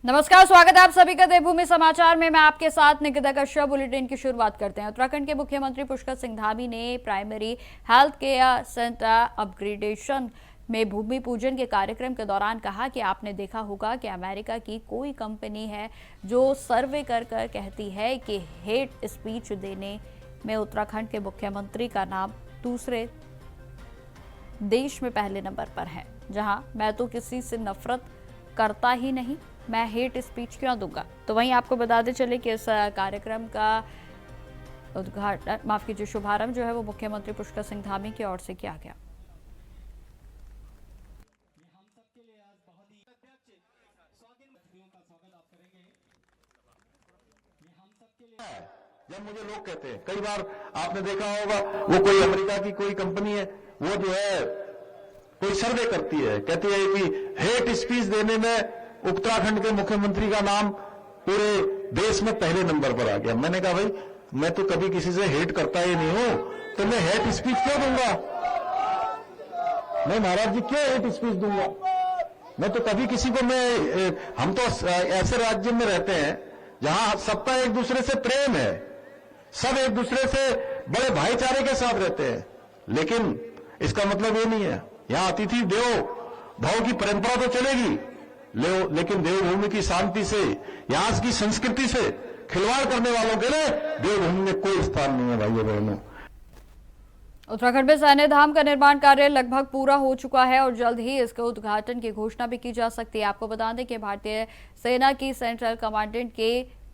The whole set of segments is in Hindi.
नमस्कार, स्वागत है आप सभी का देवभूमि समाचार में। मैं आपके साथ निकिता कश्यप। बुलेटिन की शुरुआत करते हैं। उत्तराखंड के मुख्यमंत्री पुष्कर सिंह धामी ने primary health care centre upgradation में भूमि पूजन के कार्यक्रम के दौरान कहा कि आपने देखा होगा कि अमेरिका की कोई कंपनी है जो सर्वे कर कर कहती है कि हेट स्पीच देने में उत्तराखंड के मुख्यमंत्री का नाम दूसरे देश में पहले नंबर पर है। जहां मैं तो किसी से नफरत करता ही नहीं, मैं हेट स्पीच क्यों दूंगा। तो वहीं आपको बताते चले कि इस कार्यक्रम का उद्घाटन शुभारंभ जो है वो मुख्यमंत्री पुष्कर सिंह धामी की ओर से किया गया। जब मुझे लोग कहते हैं, कई बार आपने देखा होगा वो कोई अमेरिका की कोई कंपनी है, वो जो है कोई सर्वे करती है, कहती है कि हेट स्पीच देने में उत्तराखंड के मुख्यमंत्री का नाम पूरे देश में पहले नंबर पर आ गया। मैंने कहा भाई मैं तो कभी किसी से हेट करता ही नहीं हूं, तो मैं हेट स्पीच क्यों दूंगा? मैं महाराज जी क्यों हेट स्पीच दूंगा? मैं तो कभी किसी को हम तो ऐसे राज्य में रहते हैं जहां सबका एक दूसरे से प्रेम है, सब एक दूसरे से बड़े भाईचारे के साथ रहते हैं। लेकिन इसका मतलब ये नहीं है, यहां अतिथि देवो भाव की परंपरा तो चलेगी, लेकिन देवभूमि की शांति से, यहां की संस्कृति से खिलवाड़ करने वालों के लिए देवभूमि में कोई स्थान नहीं है। भाइयों बहनों, उत्तराखंड में सैन्य धाम का निर्माण कार्य लगभग पूरा हो चुका है और जल्द ही इसके उद्घाटन की घोषणा भी की जा सकती है। आपको बता दें कि भारतीय सेना की सेंट्रल कमांडेंट के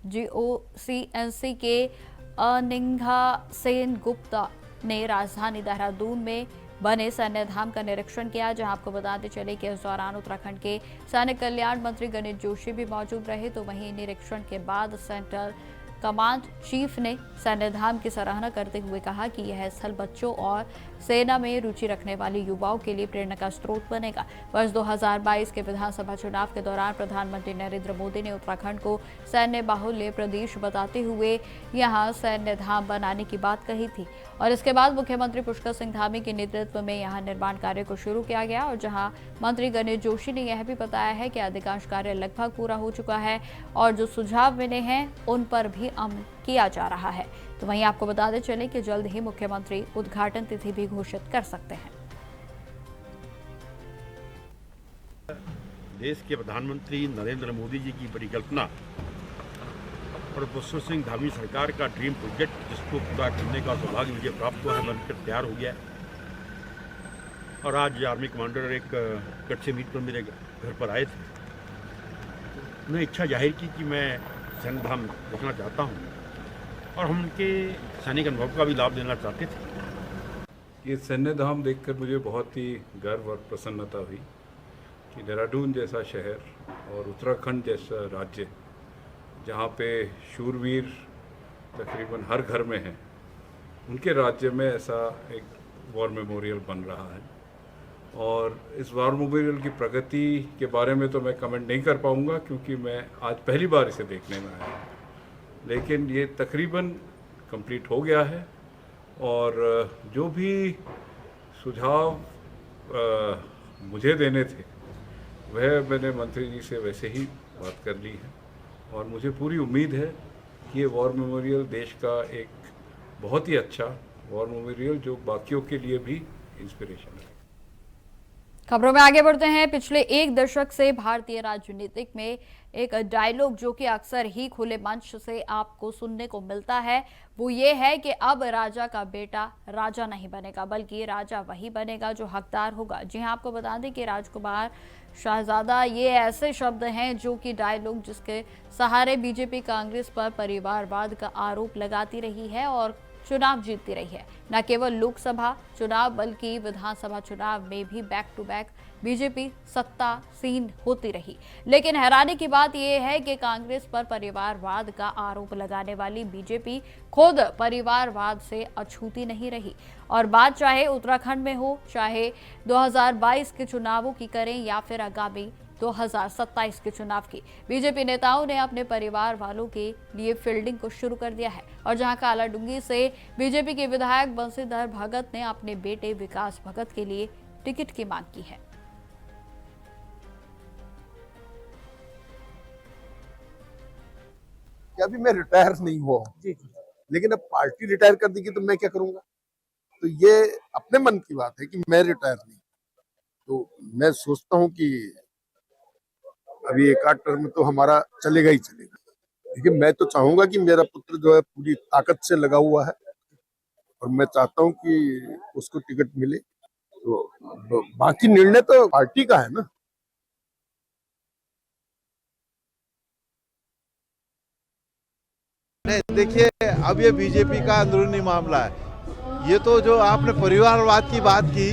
GOCNC के अनिंघा सेन गुप्ता ने राजधानी देहरादून में बने सैन्य धाम का निरीक्षण किया, जहां आपको बताते चले कि इस दौरान उत्तराखंड के सैनिक कल्याण मंत्री गणेश जोशी भी मौजूद रहे। तो वहीं निरीक्षण के बाद सेंट्रल कमांड चीफ ने सैन्य धाम की सराहना करते हुए कहा कि यह स्थल बच्चों और सेना में रुचि रखने वाले युवाओं के लिए प्रेरणा का स्रोत बनेगा। वर्ष 2022 के विधानसभा चुनाव के दौरान प्रधानमंत्री नरेंद्र मोदी ने उत्तराखंड को सैन्य बाहुल्य प्रदेश बताते हुए यहां सैन्य धाम बनाने की बात कही थी और इसके बाद मुख्यमंत्री पुष्कर सिंह धामी के नेतृत्व में यहां निर्माण कार्य को शुरू किया गया और जहां मंत्री गणेश जोशी ने यह भी बताया है कि अधिकांश कार्य लगभग पूरा हो चुका है और जो सुझाव मिले हैं उन पर भी अमल किया जा रहा है। तो वहीं आपको बताते चले कि जल्द ही मुख्यमंत्री उद्घाटन तिथि भी घोषित कर सकते हैं। देश के प्रधानमंत्री नरेंद्र मोदी जी की परिकल्पना और पुष्कर सिंह धामी सरकार का ड्रीम प्रोजेक्ट, जिसको पूरा करने का सौभाग्य मुझे प्राप्त हुआ है, बनकर तैयार हो गया है। और आज आर्मी कमांडर एक कट से मीट पर मेरे घर पर आए थे। उन्होंने इच्छा जाहिर की कि मैं सैन्य धाम देखना चाहता हूँ और हम उनके सैनिक अनुभव का भी लाभ देना चाहते थे। ये सैन्य धाम देखकर मुझे बहुत ही गर्व और प्रसन्नता हुई कि देहरादून जैसा शहर और उत्तराखंड जैसा राज्य, जहाँ पे शूरवीर तकरीबन हर घर में हैं, उनके राज्य में ऐसा एक वॉर मेमोरियल बन रहा है। और इस वॉर मेमोरियल की प्रगति के बारे में तो मैं कमेंट नहीं कर पाऊँगा क्योंकि मैं आज पहली बार इसे देखने में आया हूँ, लेकिन ये तकरीबन कंप्लीट हो गया है और जो भी सुझाव मुझे देने थे वह मैंने मंत्री जी से वैसे ही बात कर ली है और मुझे पूरी उम्मीद है कि ये वॉर मेमोरियल देश का एक बहुत ही अच्छा वॉर मेमोरियल जो बाकियों के लिए भी इंस्पिरेशन है। खबरों में आगे बढ़ते हैं। पिछले एक दशक से भारतीय राजनीतिक में एक डायलॉग जो कि अक्सर ही खुले मंच से आपको सुनने को मिलता है, वो ये है कि अब राजा का बेटा राजा नहीं बनेगा, बल्कि राजा वही बनेगा जो हकदार होगा। जी हां, आपको बता दें कि राजकुमार शाहजादा ये ऐसे शब्द हैं जो कि डायलॉग जिसके सहारे बीजेपी कांग्रेस पर परिवारवाद का आरोप लगाती रही है और चुनाव जीतती रही है। न केवल लोकसभा चुनाव बल्कि विधानसभा चुनाव में भी बैक टू बैक बीजेपी सत्तासीन होती रही। लेकिन हैरानी की बात यह है कि कांग्रेस पर परिवारवाद का आरोप लगाने वाली बीजेपी खुद परिवारवाद से अछूती नहीं रही। और बात चाहे उत्तराखंड में हो, चाहे 2022 के चुनावों की करें या फिर आगामी 2027 के चुनाव की, बीजेपी नेताओं ने अपने परिवार वालों के लिए फील्डिंग को शुरू कर दिया है। और जहां कालाडूंगी से बीजेपी के विधायक बंशीधर भगत ने अपने बेटे विकास भगत के लिए टिकट की मांग की है। कि अभी मैं रिटायर नहीं हुआ हूँ, लेकिन अब पार्टी रिटायर कर देगी तो मैं क्या करूंगा। तो ये अपने मन की बात है कि मैं रिटायर नहीं, तो मैं सोचता हूँ कि अभी एक आध टर्म तो हमारा चलेगा ही चलेगा, लेकिन मैं तो चाहूंगा कि मेरा पुत्र जो है पूरी ताकत से लगा हुआ है और मैं चाहता हूँ कि उसको टिकट मिले। तो बाकी निर्णय तो पार्टी का है ना। नहीं, देखिए अब ये बीजेपी का अंदरूनी मामला है। ये तो जो आपने परिवारवाद की बात की,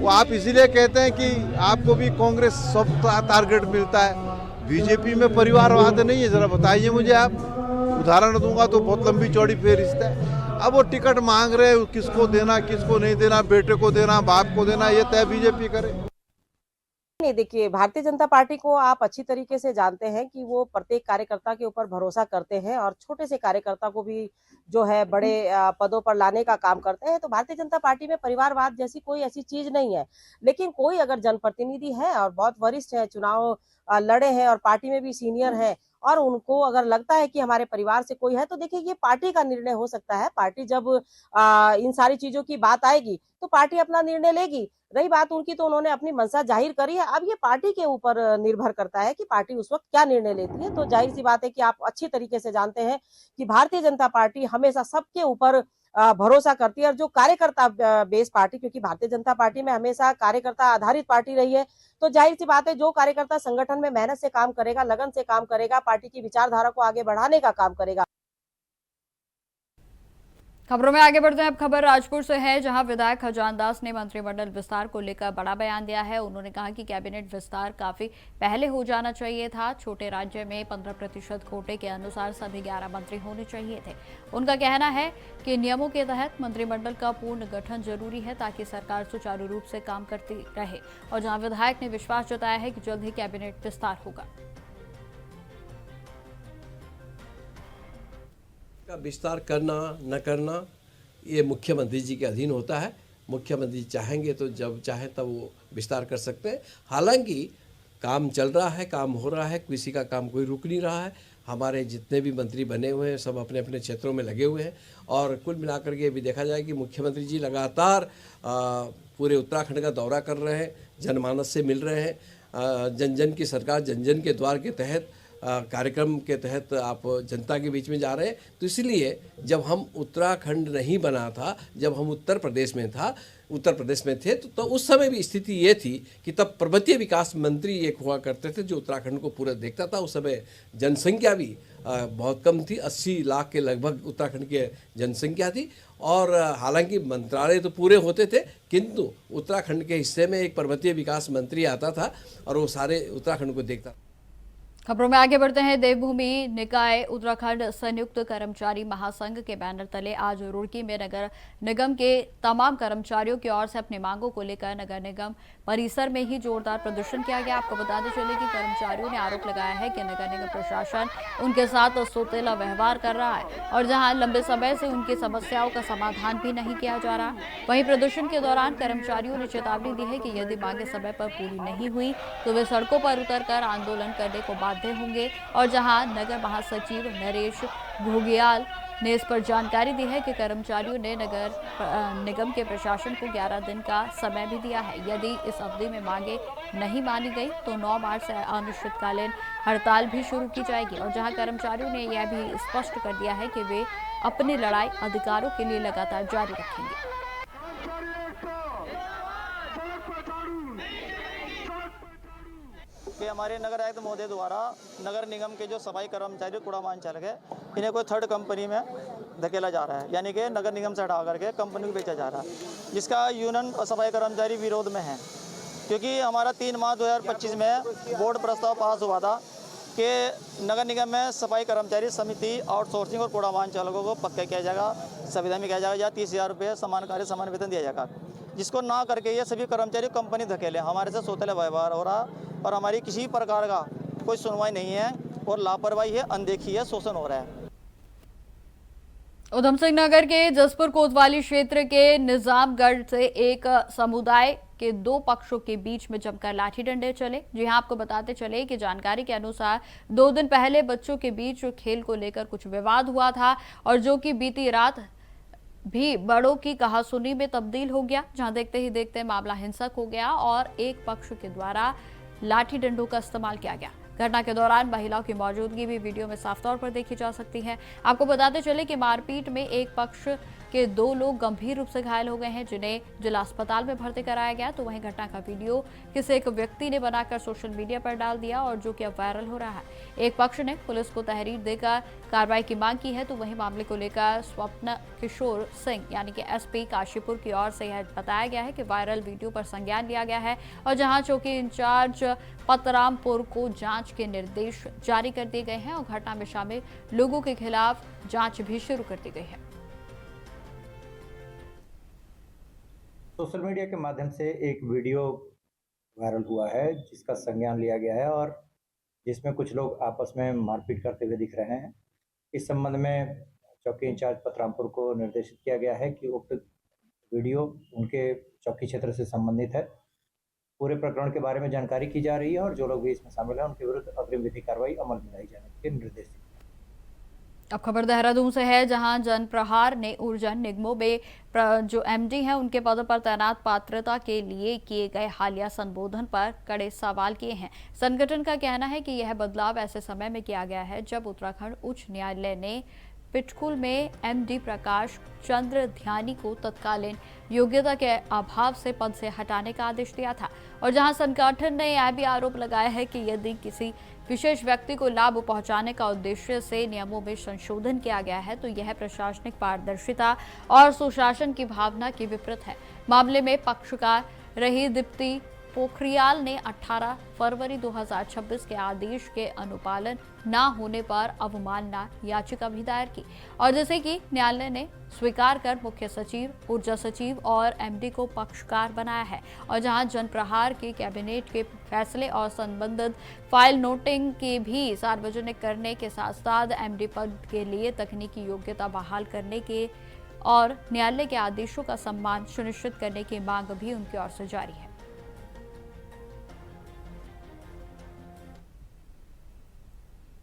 वो आप इसीलिए कहते हैं कि आपको भी कांग्रेस सब टारगेट मिलता है। बीजेपी में परिवारवाद नहीं है, जरा बताइए मुझे आप। उदाहरण दूंगा तो बहुत लंबी चौड़ी फेहरिस्त है। अब वो टिकट मांग रहे, किसको देना किसको नहीं देना, बेटे को देना बाप को देना, ये तय बीजेपी करे। नहीं, देखिए भारतीय जनता पार्टी को आप अच्छी तरीके से जानते हैं कि वो प्रत्येक कार्यकर्ता के ऊपर भरोसा करते हैं और छोटे से कार्यकर्ता को भी जो है बड़े पदों पर लाने का काम करते हैं। तो भारतीय जनता पार्टी में परिवारवाद जैसी कोई ऐसी चीज नहीं है। लेकिन कोई अगर जनप्रतिनिधि है और बहुत वरिष्ठ है, चुनाव लड़े हैं और पार्टी में भी सीनियर है, और उनको अगर लगता है कि हमारे परिवार से कोई है, तो देखिए ये पार्टी का निर्णय हो सकता है। पार्टी जब इन सारी चीजों की बात आएगी तो पार्टी अपना निर्णय लेगी। रही बात उनकी, तो उन्होंने अपनी मंशा जाहिर करी है। अब ये पार्टी के ऊपर निर्भर करता है कि पार्टी उस वक्त क्या निर्णय लेती है। तो जाहिर सी बात है कि आप अच्छी तरीके से जानते हैं कि भारतीय जनता पार्टी हमेशा सबके ऊपर भरोसा करती है। और जो कार्यकर्ता बेस पार्टी, क्योंकि भारतीय जनता पार्टी में हमेशा कार्यकर्ता आधारित पार्टी रही है, तो जाहिर सी बात है जो कार्यकर्ता संगठन में मेहनत से काम करेगा, लगन से काम करेगा, पार्टी की विचारधारा को आगे बढ़ाने का काम करेगा। खबरों में आगे बढ़ते हैं। अब खबर राजपुर से है, जहां विधायक खजान दास ने मंत्रिमंडल विस्तार को लेकर बड़ा बयान दिया है। उन्होंने कहा कि कैबिनेट विस्तार काफी पहले हो जाना चाहिए था। छोटे राज्य में 15% कोटे के अनुसार सभी 11 मंत्री होने चाहिए थे। उनका कहना है कि नियमों के तहत मंत्रिमंडल का पूर्ण गठन जरूरी है ताकि सरकार सुचारू रूप से काम करती रहे। और जहां विधायक ने विश्वास जताया है कि जल्द ही कैबिनेट विस्तार होगा। का विस्तार करना न करना ये मुख्यमंत्री जी के अधीन होता है। मुख्यमंत्री चाहेंगे तो जब चाहें तब वो विस्तार कर सकते हैं। हालांकि काम चल रहा है, काम हो रहा है, किसी का काम कोई रुक नहीं रहा है। हमारे जितने भी मंत्री बने हुए हैं सब अपने अपने क्षेत्रों में लगे हुए हैं। और कुल मिलाकर के भी देखा जाए कि मुख्यमंत्री जी लगातार पूरे उत्तराखंड का दौरा कर रहे हैं, जनमानस से मिल रहे हैं। जन जन की सरकार, जन जन के द्वार के तहत कार्यक्रम के तहत आप जनता के बीच में जा रहे हैं। तो इसलिए जब हम उत्तराखंड नहीं बना था, जब हम उत्तर प्रदेश में थे तो उस समय भी स्थिति ये थी कि तब पर्वतीय विकास मंत्री एक हुआ करते थे जो उत्तराखंड को पूरा देखता था। उस समय जनसंख्या भी बहुत कम थी, 80 लाख के लगभग उत्तराखंड की जनसंख्या थी। और हालांकि मंत्रालय तो पूरे होते थे, किंतु उत्तराखंड के हिस्से में एक पर्वतीय विकास मंत्री आता था और वो सारे उत्तराखंड को देखता। खबरों में आगे बढ़ते हैं। देवभूमि निकाय उत्तराखंड संयुक्त कर्मचारी महासंघ के बैनर तले आज रुड़की में नगर निगम के तमाम कर्मचारियों की ओर से अपनी मांगों को लेकर नगर निगम परिसर में ही जोरदार प्रदर्शन किया गया। आपको बताते चले कि कर्मचारियों ने आरोप लगाया है कि नगर निगम प्रशासन उनके साथ सोतेला व्यवहार कर रहा है और जहां लंबे समय से उनकी समस्याओं का समाधान भी नहीं किया जा रहा। वहीं प्रदर्शन के दौरान कर्मचारियों ने चेतावनी दी है कि यदि मांगे समय पर पूरी नहीं हुई तो वे सड़कों पर उतरकर आंदोलन करने को बाध्य होंगे। और जहां नगर महासचिव नरेश घोगियाल ने इस पर जानकारी दी है कि कर्मचारियों ने नगर निगम के प्रशासन को 11 दिन का समय भी दिया है। यदि इस अवधि में मांगे नहीं मानी गई तो 9 मार्च से अनिश्चितकालीन हड़ताल भी शुरू की जाएगी। और जहां कर्मचारियों ने यह भी स्पष्ट कर दिया है कि वे अपनी लड़ाई अधिकारों के लिए लगातार जारी रखेंगे। कि हमारे नगर आयुक्त महोदय द्वारा नगर निगम के जो सफाई कर्मचारी कूड़ामान चालक है, इन्हें कोई थर्ड कंपनी में धकेला जा रहा है, यानी कि नगर निगम से हटा करके कंपनी को बेचा जा रहा है, जिसका यूनियन और सफाई कर्मचारी विरोध में है। क्योंकि हमारा 3 मार्च 2025 में बोर्ड प्रस्ताव पास हुआ था कि नगर निगम में सफाई कर्मचारी समिति आउटसोर्सिंग और कूड़ामान चालकों को पक्का किया जाएगा, संविदा में किया जाएगा, या 30,000 रुपये समान कार्य समान वेतन दिया जाएगा। जिसको ना करके ये सभी कर्मचारी कंपनी धकेले, हमारे से सोतेला व्यवहार हो रहा और हमारी किसी प्रकार का कोई सुनवाई नहीं है और लापरवाही है, अनदेखी है, शोषण हो रहा है। उधम सिंह नगर के जसपुर कोतवाली क्षेत्र के निजामगढ़ से एक समुदाय के दो पक्षों के बीच में जमकर लाठी डंडे चले। जी हां, आपको बताते चले कि जानकारी के अनुसार 2 दिन पहले बच्चों के बीच खेल को लेकर कुछ विवाद हुआ था और जो कि बीती रात भी बड़ों की कहासुनी में तब्दील हो गया, जहां देखते ही देखते मामला हिंसक हो गया और एक पक्ष के द्वारा लाठी डंडों का इस्तेमाल किया गया। घटना के दौरान महिलाओं की मौजूदगी भी वीडियो में साफ तौर पर देखी जा सकती है। आपको बताते चले कि मारपीट में एक पक्ष के 2 लोग गंभीर रूप से घायल हो गए हैं, जिन्हें जिला अस्पताल में भर्ती कराया गया। तो वहीं घटना का वीडियो किसी एक व्यक्ति ने बनाकर सोशल मीडिया पर डाल दिया और जो कि अब वायरल हो रहा है। एक पक्ष ने पुलिस को तहरीर देकर कार्रवाई की मांग की है। तो वहीं मामले को लेकर स्वप्न किशोर सिंह यानी कि एसपी काशीपुर की ओर से यह बताया गया है कि वायरल वीडियो पर संज्ञान लिया गया है और जहां चौकी इंचार्ज पतरामपुर को जांच के निर्देश जारी कर दिए गए हैं और घटना में शामिल लोगों के खिलाफ जांच भी शुरू कर दी गई है। सोशल मीडिया के माध्यम से एक वीडियो वायरल हुआ है जिसका संज्ञान लिया गया है और जिसमें कुछ लोग आपस में मारपीट करते हुए दिख रहे हैं। इस संबंध में चौकी इंचार्ज पतरामपुर को निर्देशित किया गया है कि उक्त वीडियो उनके चौकी क्षेत्र से संबंधित है। पूरे प्रकरण के बारे में जानकारी की जा रही है और जो लोग भी इसमें शामिल हैं उनके विरुद्ध अग्रिम विधि कार्रवाई अमल में लाई जाने के निर्देश दिए। अब खबर देहरादून से है, जहां जनप्रहार ने ऊर्जा निगमों में जो एमडी हैं उनके पदों पर तैनात पात्रता के लिए किए गए हालिया संबोधन पर कड़े सवाल किए हैं। संगठन का कहना है कि यह बदलाव ऐसे समय में किया गया है जब उत्तराखंड उच्च न्यायालय ने पिटकुल में एमडी प्रकाश चंद्र ध्यानी को तत्कालीन योग्यता के अभाव से पद से हटाने का आदेश दिया था और जहां संगठन ने यह भी आरोप लगाया है कि यदि किसी विशेष व्यक्ति को लाभ पहुंचाने का उद्देश्य से नियमों में संशोधन किया गया है तो यह प्रशासनिक पारदर्शिता और सुशासन की भावना के विपरीत है। मामले में पक्षकार रही दीप्ति पोखरियाल ने 18 फरवरी 2026 के आदेश के अनुपालन न होने पर अवमानना याचिका भी दायर की और जैसे कि न्यायालय ने स्वीकार कर मुख्य सचिव, ऊर्जा सचिव और एमडी को पक्षकार बनाया है और जहां जनप्रहार के कैबिनेट के फैसले और संबंधित फाइल नोटिंग के भी सार्वजनिक करने के साथ साथ एमडी पद के लिए तकनीकी योग्यता बहाल करने के और न्यायालय के आदेशों का सम्मान सुनिश्चित करने की मांग भी उनकी ओर से जारी है।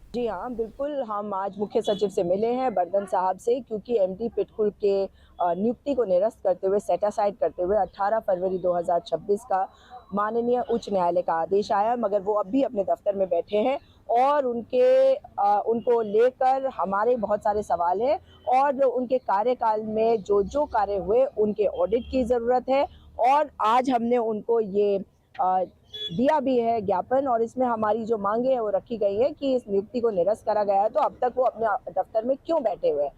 जी हाँ, बिल्कुल। हम आज मुख्य सचिव से मिले हैं, बर्दन साहब से, क्योंकि एमडी पिटकुल के नियुक्ति को निरस्त करते हुए, सेट असाइड करते हुए 18 फरवरी 2026 का माननीय उच्च न्यायालय का आदेश आया, मगर वो अब भी अपने दफ्तर में बैठे हैं और उनको लेकर हमारे बहुत सारे सवाल हैं और उनके कार्यकाल में जो कार्य हुए उनके ऑडिट की ज़रूरत है और आज हमने उनको ये दिया भी है ज्ञापन और इसमें हमारी जो मांगे हैं वो रखी गई है कि इस नियुक्ति को निरस्त करा गया है तो अब तक वो अपने दफ्तर में क्यों बैठे हुए हैं।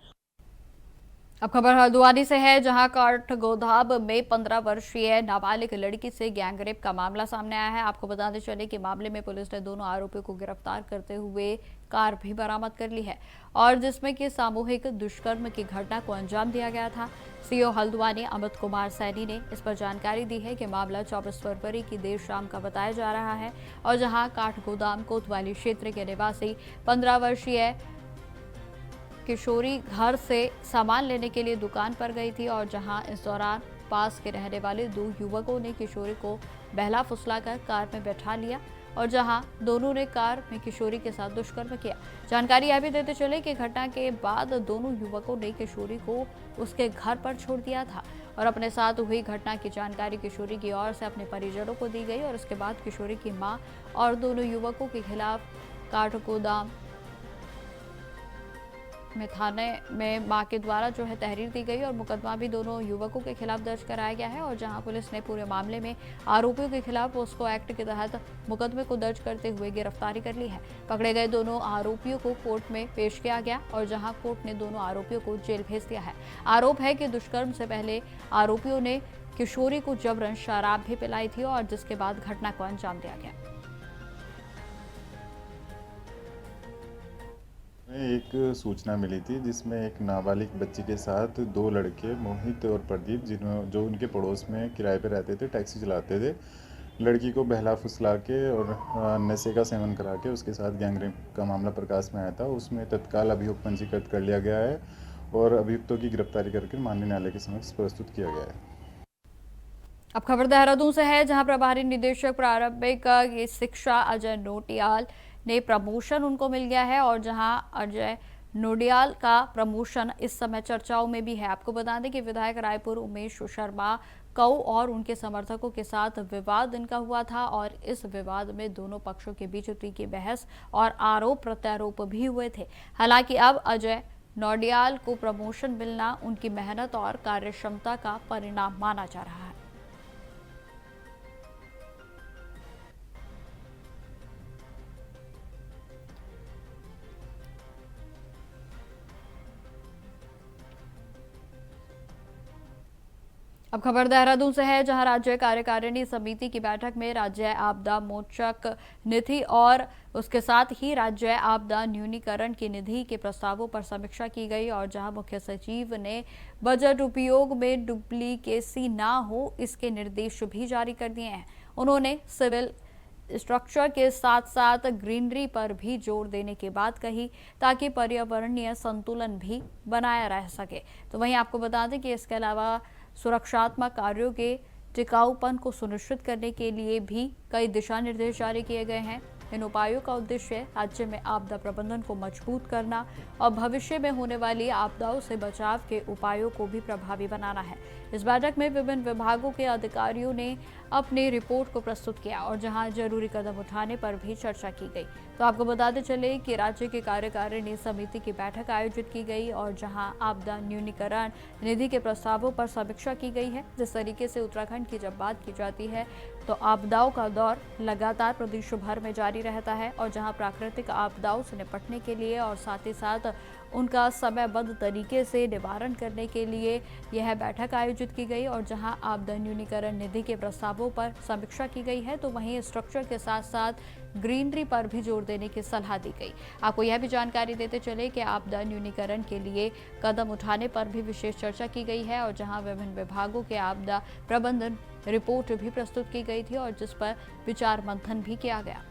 अब खबर हल्द्वानी से है, जहां काठगोदाम में 15 वर्षीय नाबालिग लड़की से गैंगरेप का मामला सामने आया है। आपको बताते चले कि मामले में पुलिस ने दोनों आरोपियों को गिरफ्तार करते हुए कार भी बरामद कर ली है और जिसमें कि सामूहिक दुष्कर्म की घटना को अंजाम दिया गया था। सीओ हल्द्वानी अमित कुमार सैनी ने इस पर जानकारी दी है कि मामला 24 फरवरी की देर शाम का बताया जा रहा है और जहां काठगोदाम कोतवाली क्षेत्र के निवासी 15 वर्षीय किशोरी घर से सामान लेने के लिए दुकान पर गई थी और जहां इस दौरान पास के रहने वाले 2 युवकों ने किशोरी को बहला फुसलाकर कार में बैठा लिया और जहां दोनों ने कार में किशोरी के साथ दुष्कर्म किया। जानकारी यह भी देते चले कि घटना के बाद दोनों युवकों ने किशोरी को उसके घर पर छोड़ दिया था और अपने साथ हुई घटना की जानकारी किशोरी की ओर से अपने परिजनों को दी गई और उसके बाद किशोरी की मां और दोनों युवकों के खिलाफ काठगोदाम में थाने में मां के द्वारा जो है तहरीर दी गई और मुकदमा भी दोनों युवकों के खिलाफ दर्ज कराया गया है और जहां पुलिस ने पूरे मामले में आरोपियों के खिलाफ पोस्को एक्ट के तहत मुकदमे को दर्ज करते हुए गिरफ्तारी कर ली है। पकड़े गए दोनों आरोपियों को कोर्ट में पेश किया गया और जहां कोर्ट ने दोनों आरोपियों को जेल भेज दिया है। आरोप है कि दुष्कर्म से पहले आरोपियों ने किशोरी को जबरन शराब भी पिलाई थी और जिसके बाद घटना को अंजाम दिया गया। एक सूचना मिली थी जिसमें एक नाबालिग बच्ची के साथ 2 लड़के मोहित और प्रदीप जो उनके पड़ोस में किराए पे रहते थे, टैक्सी चलाते थे, लड़की को बहला फुसला के और नशे का सेवन करा के उसके साथ गैंगरेप का मामला प्रकाश में आया था। उसमें तत्काल अभियुक्त पंजीकृत कर लिया गया है और अभियुक्तों की गिरफ्तारी करके माननीय न्यायालय के समक्ष प्रस्तुत किया गया है। अब खबर देहरादून से है, जहां प्रभारी निदेशक प्रारंभिक शिक्षा अजय नोटियाल ने प्रमोशन उनको मिल गया है और जहां अजय नोडियाल का प्रमोशन इस समय चर्चाओं में भी है। आपको बता दें कि विधायक रायपुर उमेश शर्मा कऊ और उनके समर्थकों के साथ विवाद इनका हुआ था और इस विवाद में दोनों पक्षों के बीच तीखी बहस और आरोप प्रत्यारोप भी हुए थे। हालांकि अब अजय नोडियाल को प्रमोशन मिलना उनकी मेहनत और कार्यक्षमता का परिणाम माना जा रहा है। अब खबर देहरादून से है, जहां राज्य कार्यकारिणी समिति की बैठक में राज्य आपदा मोचक निधि और उसके साथ ही राज्य आपदा न्यूनीकरण की निधि के प्रस्तावों पर समीक्षा की गई और जहां मुख्य सचिव ने बजट उपयोग में डुप्लीकेसी ना हो, इसके निर्देश भी जारी कर दिए हैं। उन्होंने सिविल स्ट्रक्चर के साथ साथ ग्रीनरी पर भी जोर देने की बात कही, ताकि पर्यावरणीय संतुलन भी बनाया रह सके। तो वहीं आपको बता दें कि इसके अलावा सुरक्षात्मक कार्यों के टिकाऊपन को सुनिश्चित करने के लिए भी कई दिशा निर्देश जारी किए गए हैं। इन उपायों का उद्देश्य राज्य में आपदा प्रबंधन को मजबूत करना और भविष्य में होने वाली आपदाओं से बचाव के उपायों को भी प्रभावी बनाना है। इस बैठक में विभिन्न विभागों के अधिकारियों ने अपनी रिपोर्ट को प्रस्तुत किया और जहां जरूरी कदम उठाने पर भी चर्चा की गई। तो आपको बताते चले कि राज्य के कार्यकारिणी समिति की बैठक आयोजित की गई और जहां आपदा न्यूनीकरण निधि के प्रस्तावों पर समीक्षा की गई है। जिस तरीके से उत्तराखंड की जब बात की जाती है तो आपदाओं का दौर लगातार प्रदेश भर में जारी रहता है और जहां प्राकृतिक आपदाओं से निपटने के लिए और साथ ही साथ उनका समयबद्ध तरीके से निवारण करने के लिए यह बैठक आयोजित की गई और जहां आपदा न्यूनीकरण निधि के प्रस्तावों पर समीक्षा की गई है, तो वहीं स्ट्रक्चर के साथ साथ ग्रीनरी पर भी जोर देने की सलाह दी गई। आपको यह भी जानकारी देते चले कि आपदा न्यूनीकरण के लिए कदम उठाने पर भी विशेष चर्चा की गई है और जहां विभिन्न विभागों के आपदा प्रबंधन रिपोर्ट भी प्रस्तुत की गई थी और जिस पर विचार मंथन भी किया गया।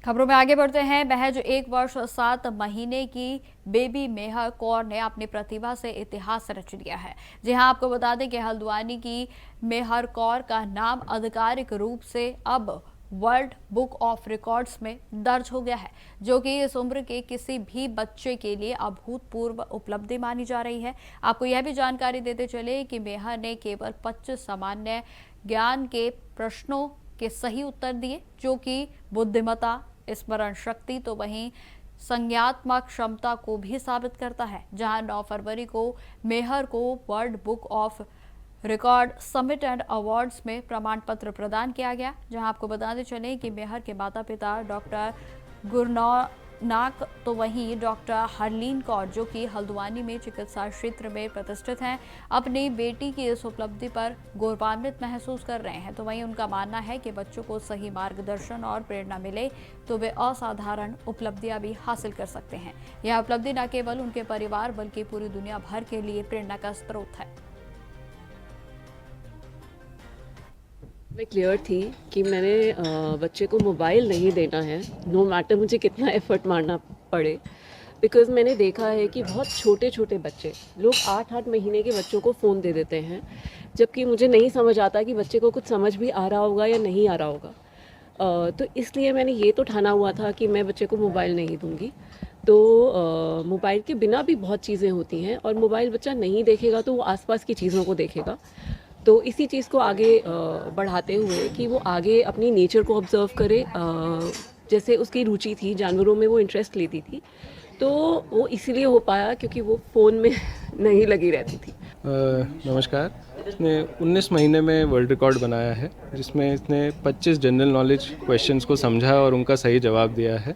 खबरों में आगे बढ़ते हैं। महज 1 वर्ष 7 महीने की बेबी मेहर कौर ने अपनी प्रतिभा से इतिहास रच दिया है। जी हां, आपको बता दें कि हल्द्वानी की मेहर कौर का नाम आधिकारिक रूप से अब वर्ल्ड बुक ऑफ रिकॉर्ड्स में दर्ज हो गया है, जो कि इस उम्र के किसी भी बच्चे के लिए अभूतपूर्व उपलब्धि मानी जा रही है। आपको यह भी जानकारी देते चले कि मेहर ने केवल 25 सामान्य ज्ञान के प्रश्नों के सही उत्तर दिए, जो कि बुद्धिमत्ता, स्मरण शक्ति तो वहीं संज्ञात्मक क्षमता को भी साबित करता है। जहां 9 फरवरी को मेहर को world book of record summit and awards में प्रमाण पत्र प्रदान किया गया। जहां आपको बताते चले कि मेहर के माता पिता डॉक्टर गुरनाक तो वहीं डॉक्टर हरलीन कौर, जो कि हल्द्वानी में चिकित्सा क्षेत्र में प्रतिष्ठित हैं, अपनी बेटी की इस उपलब्धि पर गौरवान्वित महसूस कर रहे हैं। तो वहीं उनका मानना है कि बच्चों को सही मार्गदर्शन और प्रेरणा मिले तो वे असाधारण उपलब्धियां भी हासिल कर सकते हैं। यह उपलब्धि न केवल उनके परिवार बल्कि पूरी दुनिया भर के लिए प्रेरणा का स्रोत है। मैं क्लियर थी कि मैंने बच्चे को मोबाइल नहीं देना है, नो मैटर मुझे कितना एफर्ट मारना पड़े। बिकॉज मैंने देखा है कि बहुत छोटे छोटे बच्चे, लोग 8-8 महीने के बच्चों को फ़ोन दे देते हैं, जबकि मुझे नहीं समझ आता कि बच्चे को कुछ समझ भी आ रहा होगा या नहीं आ रहा होगा। तो इसलिए मैंने ये तो ठाना हुआ था कि मैं बच्चे को मोबाइल नहीं दूंगी। तो मोबाइल के बिना भी बहुत चीज़ें होती हैं और मोबाइल बच्चा नहीं देखेगा तो वो आसपास की चीज़ों को देखेगा। तो इसी चीज़ को आगे बढ़ाते हुए कि वो आगे अपनी नेचर को ऑब्जर्व करे, जैसे उसकी रुचि थी, जानवरों में वो इंटरेस्ट लेती थी, तो वो इसीलिए हो पाया क्योंकि वो फ़ोन में नहीं लगी रहती थी। नमस्कार। इसने 19 महीने में वर्ल्ड रिकॉर्ड बनाया है, जिसमें इसने 25 जनरल नॉलेज क्वेश्चंस को समझा और उनका सही जवाब दिया है।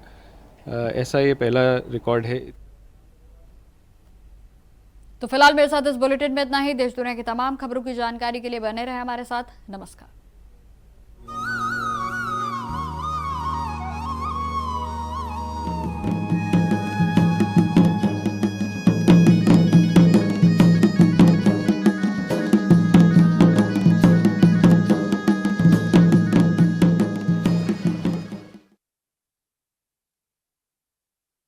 ऐसा ये पहला रिकॉर्ड है। तो फिलहाल मेरे साथ इस बुलेटिन में इतना ही। देश दुनिया की तमाम खबरों की जानकारी के लिए बने रहे हमारे साथ। नमस्कार।